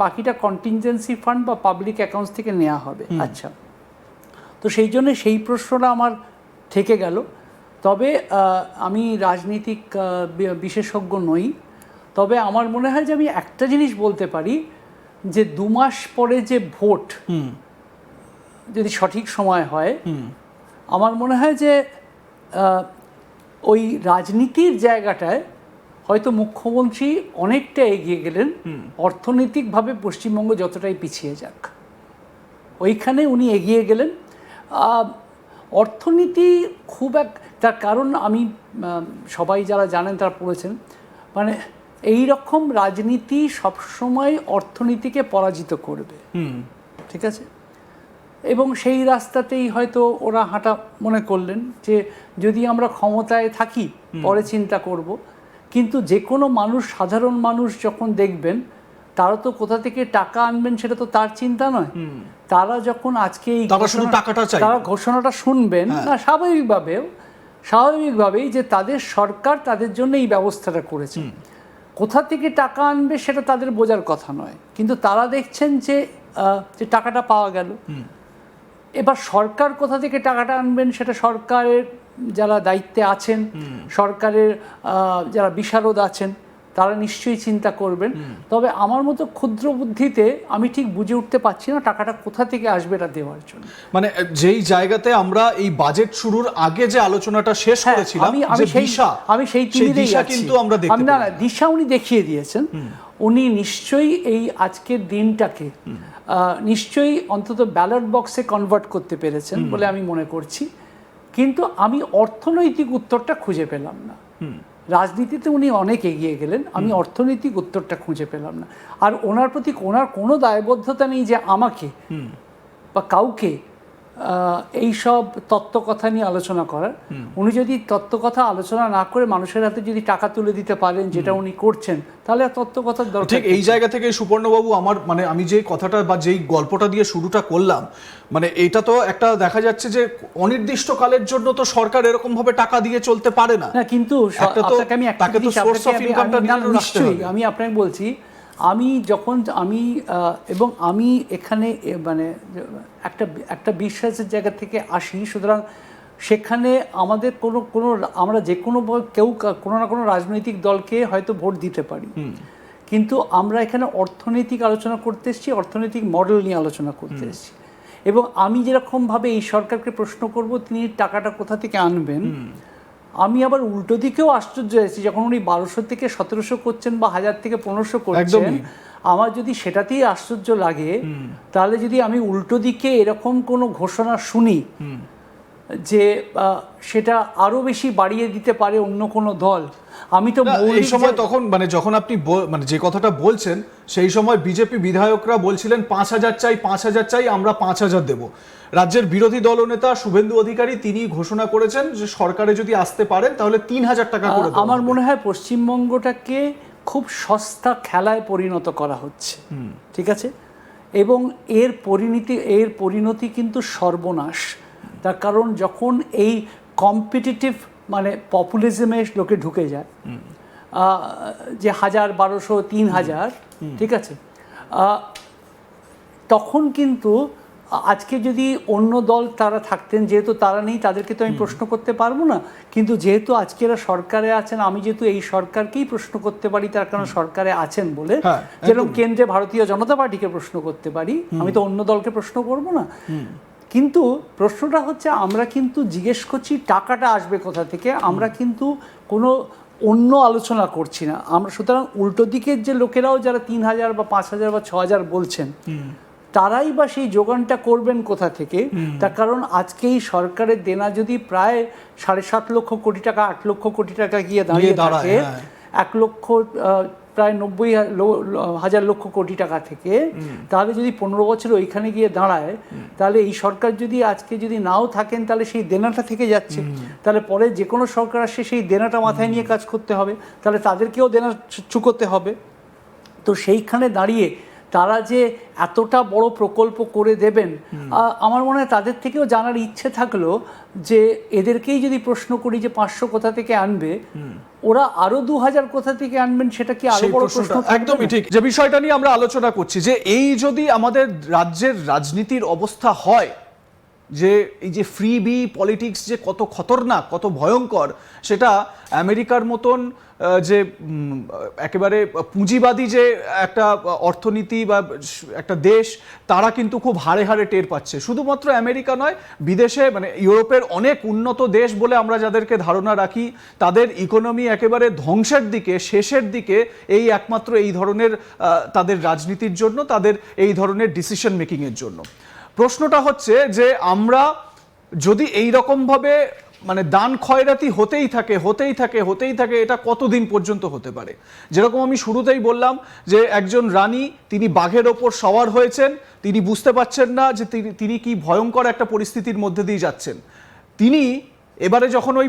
বাকিটা contingency fund বা public accounts থেকে নেওয়া হবে। আচ্ছা, তো সেই জন্য সেই প্রশ্নটা আমার থেকে গেল। তবে আমি রাজনীতিক বিশেষজ্ঞ নই, তবে আমার মনে হয় যে আমি একটা জিনিস বলতে পারি যে 2 মাস পরে যে ভোট যদি সঠিক সময় হয়, আমার মনে হয় যে ওই রাজনীতির জায়গাটায় হয়তো মুখ্যমন্ত্রী অনেকটা এগিয়ে গেলেন, অর্থনৈতিকভাবে পশ্চিমবঙ্গ যতটাই পিছিয়ে যাক ওইখানে উনি এগিয়ে গেলেন। অর্থনীতি খুব তার কারণ আমি সবাই যারা জানেন তারা পড়েছেন, মানে এই রকম রাজনীতি সবসময় অর্থনীতিকে পরাজিত করবে, ঠিক আছে? এবং সেই রাস্তাতেই হয়তো ওরা হাঁটা মনে করলেন যে যদি আমরা ক্ষমতায় থাকি পরে চিন্তা করব। কিন্তু যে কোনো মানুষ, সাধারণ মানুষ যখন দেখবেন, তারা তো কোথা থেকে টাকা আনবেন সেটা তো তার চিন্তা নয়। তারা যখন আজকে এই তারা ঘোষণাটা শুনবেন, না স্বাভাবিকভাবেই যে তাদের সরকার তাদের জন্য এই ব্যবস্থাটা করেছে, কোথা থেকে টাকা আনবে সেটা তাদের বোঝার কথা নয়। কিন্তু তারা দেখছেন যে টাকাটা পাওয়া গেল। এবার সরকার কোথা থেকে টাকাটা আনবেন সেটা সরকারের যারা দায়িত্বে আছেন, সরকারের যারা বিশারদ আছেন, তারা নিশ্চয়ই চিন্তা করবেন। তবে আমার মতো ক্ষুদ্র বুদ্ধিতে আমি ঠিক বুঝে উঠতে পারছি না টাকাটা কোথা থেকে আসবে এটা দেওয়ার জন্য। মানে যেই জায়গাতে আমরা এই বাজেট শুরুর আগে যে আলোচনাটা শেষ করেছিলাম, আমি সেই দিশা কিন্তু আমরা দেখতে পাই। না, দিশা উনি দেখিয়ে দিয়েছেন। উনি নিশ্চয়ই এই আজকের দিনটাকে নিশ্চয়ই অন্তত ব্যালট বক্সে কনভার্ট করতে পেরেছেন বলে আমি মনে করছি। কিন্তু আমি অর্থনৈতিক উত্তরটা খুঁজে পেলাম না। রাজনীতিতে উনি অনেক এগিয়ে গেলেন, আমি অর্থনৈতিক উত্তরটা খুঁজে পেলাম না। আর ওনার প্রতি ওনার কোনো দায়বদ্ধতা নেই যে আমাকে বা কাউকে এইসব তত্ত্বকথা নিয়ে আলোচনা করার। উনি যদি তত্ত্বকথা আলোচনা না করে মানুষের হাতে যদি টাকা তুলে দিতে পারেন, যেটা উনি করছেন, তাহলে আর তত্ত্বকথার দরকার। ঠিক এই জায়গা থেকে সুবর্ণবাবু, আমার মানে আমি যে কথাটা বা যেই গল্পটা দিয়ে শুরুটা করলাম, মানে এটা তো একটা দেখা যাচ্ছে যে অনির্দিষ্টকালের জন্য তো সরকার এরকম ভাবে টাকা দিয়ে চলতে পারে না। কিন্তু আমি আপনাকে বলছি, আমি যখন আমি এখানে মানে একটা বিশ্বাসের জায়গা থেকে আসি, সুতরাং সেখানে আমাদের আমরা যে কেউ কোনো না কোনো রাজনৈতিক দলকে হয়তো ভোট দিতে পারি, কিন্তু আমরা এখানে অর্থনৈতিক আলোচনা করতে এসেছি, অর্থনৈতিক মডেল নিয়ে আলোচনা করতে এসেছি। এবং আমি যেরকমভাবে এই সরকারকে প্রশ্ন করব তিনি টাকাটা কোথা থেকে আনবেন, আমি আবার উল্টো দিকেও আশ্চর্য হয়েছি যখন উনি 1200 থেকে 1700 করছেন বা 1000 থেকে 1500 করছেন। আমার যদি সেটাতেই আশ্চর্য লাগে, তাহলে যদি আমি উল্টো দিকে এরকম কোনো ঘোষণা শুনি যে সেটা আরো বেশি বাড়িয়ে দিতে পারে অন্য কোনো দল, আমি তো এই সময় তখন মানে যখন আপনি মানে যে কথাটা বলছেন, সেই সময় বিজেপি বিধায়করা বলছিলেন 5000 চাই, 5000 চাই, আমরা 5000 দেব। রাজ্যের বিরোধী দলনেতা শুভেন্দু অধিকারী তিনি ঘোষণা করেছেন যে সরকারে যদি আসতে পারেন তাহলে 3000 টাকা করে। আমার মনে হয় পশ্চিমবঙ্গটাকে খুব সস্তা খেলায় পরিণত করা হচ্ছে, ঠিক আছে? এবং এর পরিণতি কিন্তু সর্বনাশ। তার কারণ যখন এই কম্পিটিটিভ মানে পপুলিজমে লোকে ঢুকে যায়, যে 1000, 1200, 3000, ঠিক আছে, তখন কিন্তু আজকে যদি অন্য দল তারা থাকতেন, যেহেতু তারা নেই তাদেরকে তো আমি প্রশ্ন করতে পারবো না, কিন্তু যেহেতু আজকে এরা সরকারে আছেন, আমি যেহেতু এই সরকারকেই প্রশ্ন করতে পারি, তার কারণ সরকারে আছেন বলে, যেরকম কেন্দ্রে ভারতীয় জনতা পার্টিকে প্রশ্ন করতে পারি, আমি তো অন্য দলকে প্রশ্ন করব না। কিন্তু প্রশ্নটা হচ্ছে, আমরা কিন্তু জিজ্ঞেস করছি টাকাটা আসবে কোথা থেকে, আমরা কিন্তু কোনো অন্য আলোচনা করছি না আমরা। সুতরাং উল্টো দিকের যে লোকেরাও যারা 3000 বা 5000 বা 6000 বলছেন, তারাই বা সেই যোগানটা করবেন কোথা থেকে? তার কারণ আজকে এই সরকারের দেনা যদি প্রায় 7.5 লক্ষ কোটি টাকা, 8 লক্ষ কোটি টাকা গিয়ে দাঁড়িয়ে থাকে, 1 লক্ষ প্রায় 90,000 লক্ষ কোটি টাকা থেকে, তাহলে যদি 15 বছর ওইখানে গিয়ে দাঁড়ায়, তাহলে এই সরকার যদি আজকে যদি নাও থাকেন, তাহলে সেই দেনাটা থেকে যাচ্ছে। তাহলে পরে যে কোনো সরকার আসে সেই দেনাটা মাথায় নিয়ে কাজ করতে হবে, তাহলে তাদেরকেও দেনা চুকোতে হবে। তো সেইখানে দাঁড়িয়ে তারা যে এতটা বড় প্রকল্প করে দেবেন, আমার মনে হয় তাদের থেকেও জানার ইচ্ছে থাকলো যে এদেরকেই যদি প্রশ্ন করি যে 500 কোথা থেকে আনবে, ওরা আরো 2000 কোথা থেকে আনবেন, সেটা কি আরো সেই বড় প্রশ্নটা প্রশ্ন থাকবে একদমই না? ঠিক। যে বিষয়টা নিয়ে আমরা আলোচনা করছি যে এই যদি আমাদের রাজ্যের রাজনীতির অবস্থা হয়, যে এই যে ফ্রি বি পলিটিক্স যে কত খতরনাক, কত ভয়ঙ্কর, সেটা আমেরিকার মতন যে একেবারে পুঁজিবাদী যে একটা অর্থনীতি বা একটা দেশ, তারা কিন্তু খুব হাড়ে হাড়ে টের পাচ্ছে। শুধুমাত্র আমেরিকা নয়, বিদেশে মানে ইউরোপের অনেক উন্নত দেশ বলে আমরা যাদেরকে ধারণা রাখি, তাদের ইকোনমি একেবারে ধ্বংসের দিকে, শেষের দিকে, এই একমাত্র এই ধরনের তাদের রাজনীতির জন্য, তাদের এই ধরনের ডিসিশন মেকিংয়ের জন্য। প্রশ্নটা হচ্ছে যে আমরা যদি এই রকমভাবে মানে দান খয়রাতি হতেই থাকে, এটা কতদিন পর্যন্ত হতে পারে? যেরকম আমি শুরুতেই বললাম যে একজন রানী, তিনি বাঘের ওপর সওয়ার হয়েছেন, তিনি বুঝতে পারছেন না যে তিনি কি ভয়ঙ্কর একটা পরিস্থিতির মধ্যে দিয়ে যাচ্ছেন। তিনি এবারে যখন ওই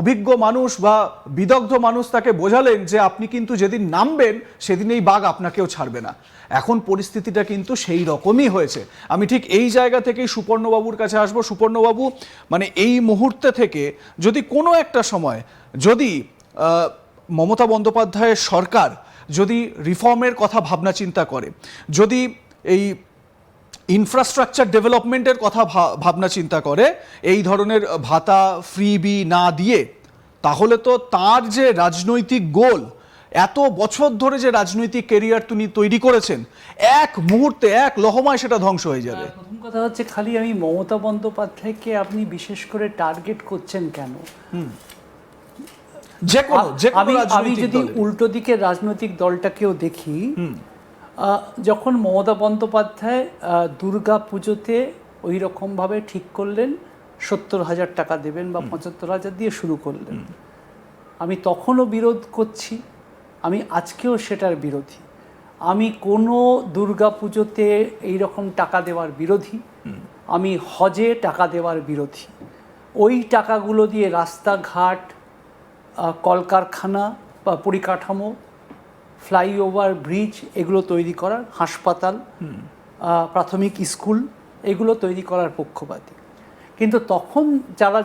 অভিজ্ঞ মানুষ বা বিদগ্ধ মানুষ তাকে বোঝালেন যে আপনি কিন্তু যেদিন নামবেন সেদিন এই বাঘ আপনাকেও ছাড়বে না, এখন পরিস্থিতিটা কিন্তু সেই রকমই হয়েছে। আমি ঠিক এই জায়গা থেকেই সুপর্ণবাবুর কাছে আসবো। সুপর্ণবাবু, মানে এই মুহূর্তে থেকে যদি কোনো একটা সময় যদি মমতা বন্দ্যোপাধ্যায়ের সরকার যদি রিফর্মের কথা ভাবনা চিন্তা করে, যদি এই ইনফ্রাস্ট্রাকচার ডেভেলপমেন্টের কথা ভাবনা চিন্তা করে, এই ধরনের ভাতা ফ্রি বি না দিয়ে, তাহলে তো তার যে রাজনৈতিক গোল, এত বছর ধরে যে রাজনৈতিক কেরিয়ার তিনি তৈরি করেছেন, এক মুহূর্তে এক লহমায় সেটা ধ্বংস হয়ে যাবে। প্রথম কথা হচ্ছে, খালি আমি মমতা বন্দ্যোপাধ্যায়কে আপনি বিশেষ করে টার্গেট করছেন কেন? আমি যদি উল্টো দিকের রাজনৈতিক দলটাকেও দেখি, যখন মমতা বন্দ্যোপাধ্যায় দুর্গা পুজোতে ওই রকমভাবে ঠিক করলেন 70,000 টাকা দেবেন বা 75,000 দিয়ে শুরু করলেন, আমি তখনও বিরোধ করছি, আমি আজকেও সেটার বিরোধী। আমি কোনো দুর্গা পুজোতে এইরকম টাকা দেওয়ার বিরোধী, আমি হজে টাকা দেওয়ার বিরোধী। ওই টাকাগুলো দিয়ে রাস্তাঘাট, কলকারখানা বা পরিকাঠামো, ফ্লাইওভার, ব্রিজ, এগুলো তৈরি করার, হাসপাতাল, প্রাথমিক স্কুল, এগুলো তৈরি করার পক্ষপাতী। কিন্তু তখন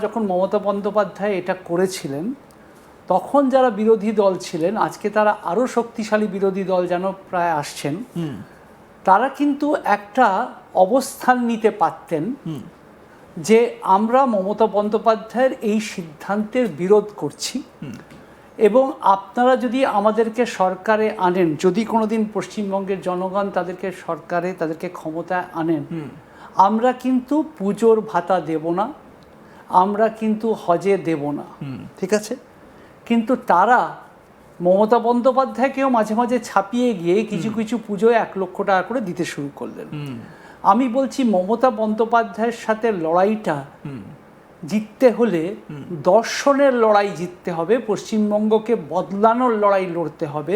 যখন মমতা বন্দ্যোপাধ্যায় এটা করেছিলেন, তখন যারা বিরোধী দল ছিলেন, আজকে তারা আরও শক্তিশালী বিরোধী দল যেন প্রায় আসছেন, তারা কিন্তু একটা অবস্থান নিতে পারতেন যে আমরা মমতা বন্দ্যোপাধ্যায়ের এই সিদ্ধান্তের বিরোধ করছি, এবং আপনারা যদি আমাদেরকে সরকারে আনেন, যদি কোনোদিন পশ্চিমবঙ্গের জনগণ তাদেরকে সরকারে, তাদেরকে ক্ষমতায় আনেন, আমরা কিন্তু পুজোর ভাতা দেব না, আমরা কিন্তু হজে দেব না, ঠিক আছে? কিন্তু তারা মমতা বন্দ্যোপাধ্যায়কেও মাঝে মাঝে ছাপিয়ে গিয়ে কিছু কিছু পুজোয় 1 লক্ষ টাকা করে দিতে শুরু করলেন। আমি বলছি, মমতা বন্দ্যোপাধ্যায়ের সাথে লড়াইটা জিততে হলে দর্শনের লড়াই জিততে হবে, পশ্চিমবঙ্গকে বদলানোর লড়াই লড়তে হবে।